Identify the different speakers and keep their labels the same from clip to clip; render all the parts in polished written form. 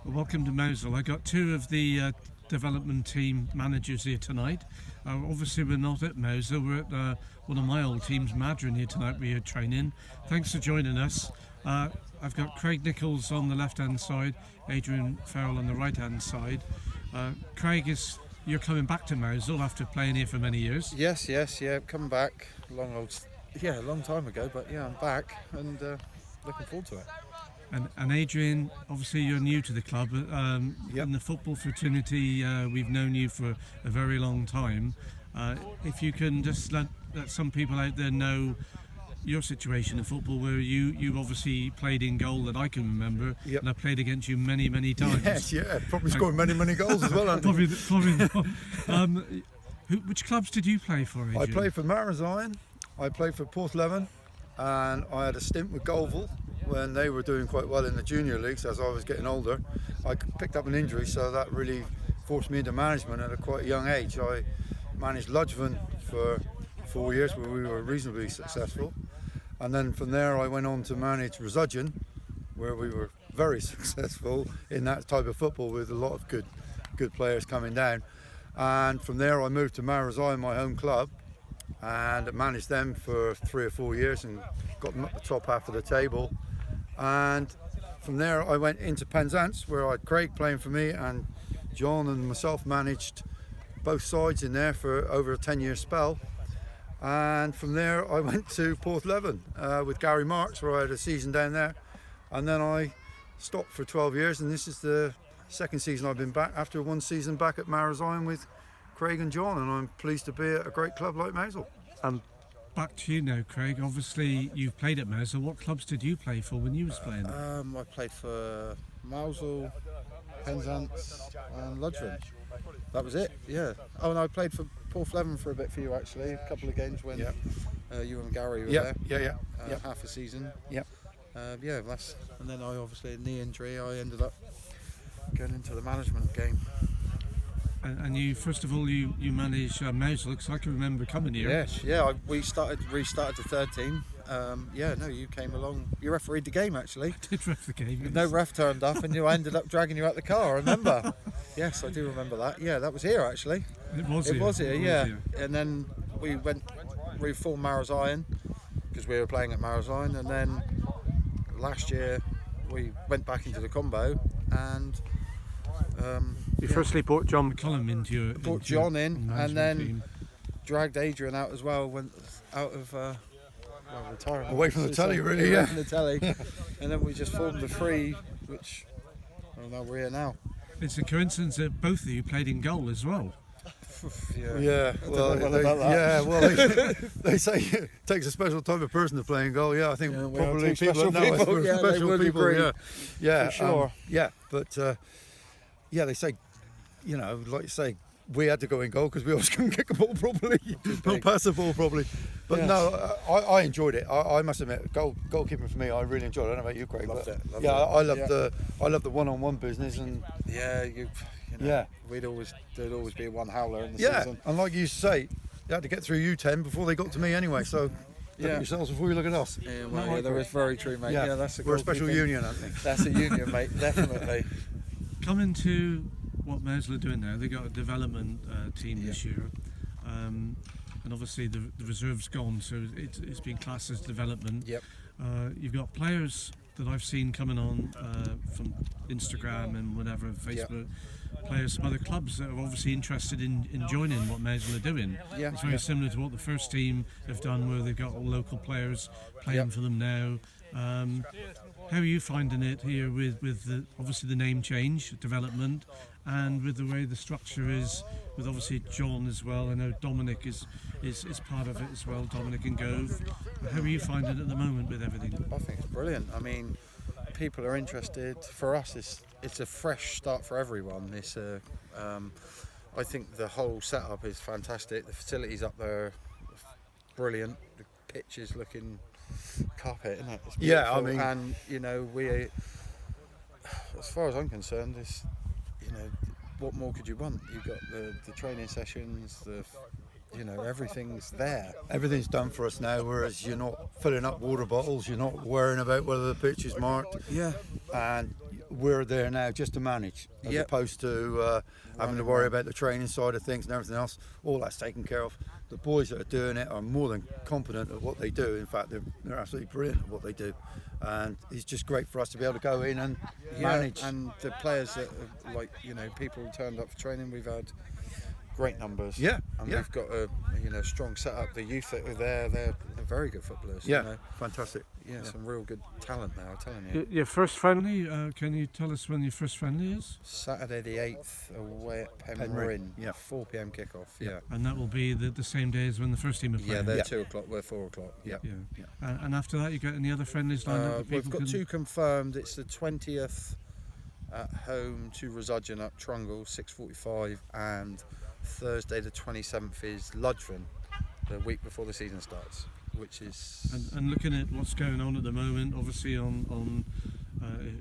Speaker 1: Well, welcome to Mosul. I got two of the development team managers here tonight. Obviously, we're not at Mosul. We're at one of my old teams, Managerial, here tonight. We're training. Thanks for joining us. I've got Craig Nicholls on the left-hand side, Adrian Ferrell on the right-hand side. Craig, you're coming back to Mosul after playing here for many years.
Speaker 2: Yes, coming back. A long time ago, but yeah, I'm back and looking forward to it.
Speaker 1: And Adrian, obviously you're new to the club.
Speaker 2: Yep.
Speaker 1: In the football fraternity, we've known you for a very long time. If you can just let some people out there know your situation in football, where you obviously played in goal that I can remember,
Speaker 2: Yep.
Speaker 1: and I played against you many times.
Speaker 2: Yes, yeah, probably scored many goals as well.
Speaker 1: Probably which clubs did you play for, Adrian?
Speaker 2: I played for Managerial, I played for Porthleven, and I had a stint with Goalkeeper when they were doing quite well in the junior leagues. As I was getting older, I picked up an injury, so that really forced me into management at a quite young age. I managed Ludgvan for 4 years, where we were reasonably successful, and then from there I went on to manage Resudgen, where we were very successful in that type of football with a lot of good players coming down. And from there I moved to Managerial, my home club, and managed them for 3 or 4 years and got them up the top half of the table. And from there I went into Penzance, where I had Craig playing for me, and John and myself managed both sides in there for over a 10-year spell. And from there I went to Porthleven with Gary Marks, where I had a season down there, and then I stopped for 12 years, and this is the second season I've been back after one season back at Managerial with Craig and John, and I'm pleased to be at a great club like Mosul.
Speaker 1: Back to you now, Craig. Obviously, you've played at Mosul. What clubs did you play for when you was playing?
Speaker 3: I played for Mosul, Penzance and Ludgvan. That was it, yeah. Oh, and I played for Porthleven for a bit for you, actually. A couple of games when you and Gary were there.
Speaker 2: Yeah.
Speaker 3: Half a season.
Speaker 2: Yep.
Speaker 3: And then I obviously, a knee injury, I ended up going into the management game.
Speaker 1: And you, first of all, you manage Mosul, because I can remember coming here.
Speaker 3: Yes, yeah. We restarted the third team. You came along. You refereed the game, actually.
Speaker 1: I did ref the game. Yes.
Speaker 3: No ref turned up, and you ended up dragging you out the car. I remember. Yes, I do remember that. Yeah, that was here actually.
Speaker 1: It was here,
Speaker 3: yeah. And then we reformed Managerial because we were playing at Managerial, and then last year we went back into the combo and.
Speaker 1: You firstly brought John McCullum into your
Speaker 3: and then
Speaker 1: team.
Speaker 3: dragged Adrian out as well. Went out of retirement,
Speaker 2: Away from the telly, really.
Speaker 3: Away from the telly, and then we just formed the three, which now we're here now.
Speaker 1: It's a coincidence that both of you played in goal as well.
Speaker 2: Yeah. They say it takes a special type of person to play in goal. Yeah, I think probably people that know us were special people.
Speaker 3: Agree.
Speaker 2: Yeah,
Speaker 3: for sure.
Speaker 2: They say, like you say, we had to go in goal because we always couldn't kick the ball properly, not pass the ball properly. But
Speaker 3: yes.
Speaker 2: No, I enjoyed it. I must admit, goalkeeping for me, I really enjoyed it. I don't know about you, Craig.
Speaker 3: Loved it.
Speaker 2: I love the one-on-one business, and
Speaker 3: there'd always be one howler in the season.
Speaker 2: And like you say, you had to get through U10 before they got to me anyway. So. Look at yourselves before you look at us.
Speaker 3: Yeah, that was very true, mate. Yeah,
Speaker 2: we're a special union, I think.
Speaker 3: That's a union, mate. Definitely.
Speaker 1: Coming to what Mosul are doing now, they got a development team this year, and obviously the reserve's gone, so it's been classed as development.
Speaker 3: Yep.
Speaker 1: You've got players that I've seen coming on from Instagram and whatever, Facebook. Players from other clubs that are obviously interested in joining what Mosul are doing.
Speaker 3: Yeah.
Speaker 1: It's very similar to what the first team have done, where they've got all local players playing for them now. How are you finding it here with obviously the name change, development, and with the way the structure is, with obviously John as well? I know Dominic is part of it as well, Dominic and Gove. How are you finding it at the moment with everything?
Speaker 3: I think it's brilliant. I mean, people are interested. For us, it's a fresh start for everyone. I think the whole setup is fantastic. The facilities up there are brilliant. The pitch is looking carpet, isn't it? It's
Speaker 2: I mean,
Speaker 3: and we, as far as I'm concerned, it's what more could you want? You've got the training sessions, everything's there.
Speaker 2: Everything's done for us now, whereas you're not filling up water bottles, you're not worrying about whether the pitch is marked.
Speaker 3: Yeah.
Speaker 2: And we're there now just to manage, as
Speaker 3: Yep.
Speaker 2: opposed to having to worry about the training side of things and everything else. All that's taken care of. The boys that are doing it are more than competent at what they do. In fact, they're absolutely brilliant at what they do, and it's just great for us to be able to go in and manage.
Speaker 3: And the players that are, like, you know, people turned up for training, we've had great numbers.
Speaker 2: Yeah,
Speaker 3: and
Speaker 2: yeah.
Speaker 3: we've got a strong setup. The youth that are there, they're very good footballers.
Speaker 2: Yeah,
Speaker 3: you know?
Speaker 2: fantastic.
Speaker 3: Yeah, some real good talent now, I'm telling you.
Speaker 1: Your first friendly, can you tell us when your first friendly is?
Speaker 3: Saturday the 8th away at
Speaker 2: Penryn,
Speaker 3: Penryn.
Speaker 2: yeah.
Speaker 3: 4 p.m. kickoff. Yeah.
Speaker 1: And that will be the same day as when the first team are playing.
Speaker 3: Yeah, they're
Speaker 2: Yeah.
Speaker 3: 2 o'clock, we're 4 o'clock. Yeah.
Speaker 1: Yeah. And after that, you got any other friendlies lined up? That
Speaker 3: We've
Speaker 1: people
Speaker 3: got
Speaker 1: can...
Speaker 3: 2 confirmed. It's the 20th at home to Resurgent up Trungle, 6:45, and Thursday the 27th is Ludgvan, the week before the season starts, which is...
Speaker 1: And looking at what's going on at the moment, obviously on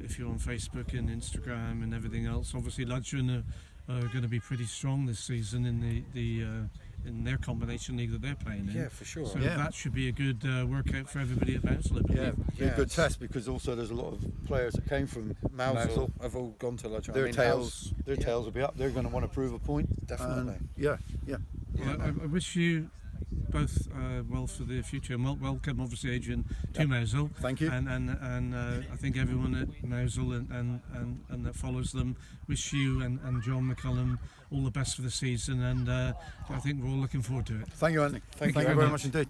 Speaker 1: if you're on Facebook and Instagram and everything else, obviously Ludgvan are going to be pretty strong this season in the in their combination league that they're playing in.
Speaker 3: Yeah, for sure.
Speaker 1: So
Speaker 2: Yeah.
Speaker 1: that should be a good workout for everybody at Mousel, I believe.
Speaker 2: Yeah, be a
Speaker 3: Yeah,
Speaker 2: good
Speaker 3: it's-
Speaker 2: test, because also there's a lot of players that came from
Speaker 3: Mousel have all gone to Ludgvan.
Speaker 2: Their
Speaker 3: I mean,
Speaker 2: tails
Speaker 3: yeah.
Speaker 2: will be up. They're going to want to prove a point.
Speaker 3: Definitely.
Speaker 2: And yeah.
Speaker 1: Well, I wish you both well for the future, and welcome obviously Adrian to Mousel.
Speaker 2: Thank you.
Speaker 1: And I think everyone at Mousel and that follows them wish you and John McCullum all the best for the season, and I think we're all looking forward to it.
Speaker 2: Thank you, Anthony.
Speaker 3: Thank you
Speaker 2: very
Speaker 1: very
Speaker 2: much indeed.